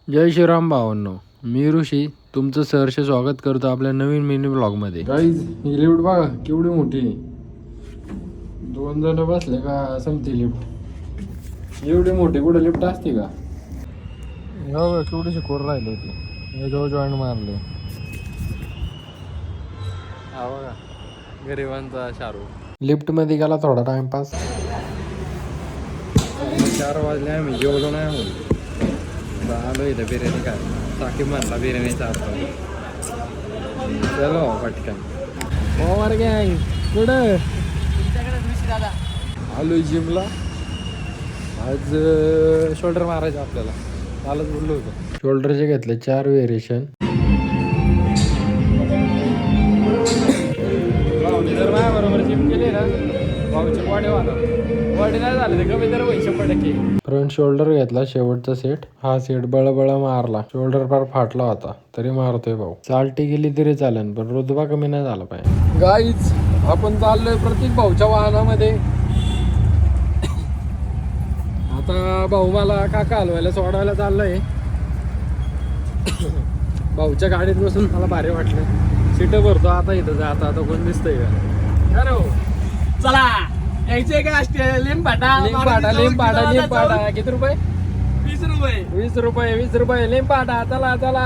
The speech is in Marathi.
जय श्रीराम भावांनो, मी ऋषी तुमचं सहर्ष स्वागत करतो आपल्या नवीन मिनी ब्लॉगमध्ये. गाईज ही लिफ्ट बघा केवढी मोठी आहे. 2 जण बसले का संपती लिफ्ट. एवढी मोठी कुठे लिफ्ट असते का? हो केवढीशी कोर राहिली होती, हे जवळ जॉईंट मारले. हा बघा गरिबांचा शाहरुख. लिफ्ट मध्ये गेला थोडा टाइमपास. 4 वाजले आम्ही जेवलो नाही म्हणून आलो इथं बिर्याणी काय साकीब म्हणला बिर्याणीचा अर्थ. चलो पटकन ओवर गँग कुठं आलो जिमला. आज शोल्डर मारायचं आपल्याला, कालच बोललो होतो. शोल्डरचे घेतले 4 व्हेरिएशन. जर माझ्याबरोबर जिम केली ना भाऊची बॉडी नाही झाली तर कमी तर 100%. फ्रंट शोल्डर घेतला शेवटचा सेट. हा सेट बळबळ मारला, शोल्डर फार फाटला होता तरी मारतोय भाऊ. चालटी गेली तरी चालेल पण रुतबा कमी नाही झाला पाहिजे. गाईज आपण चाललोय प्रतीक भाऊच्या वाहनामध्ये. आता भाऊ मला काका हलवायला सोडवायला चाललंय. भाऊच्या गाडीत बसून मला भारी वाटलं. सीट भरतो आता इथं आता कोण दिसतंय का? चला यायचे का लिंबाटा किती रुपये? 20 रुपये 20 रुपये 20 रुपये लिंबाटा. चला चला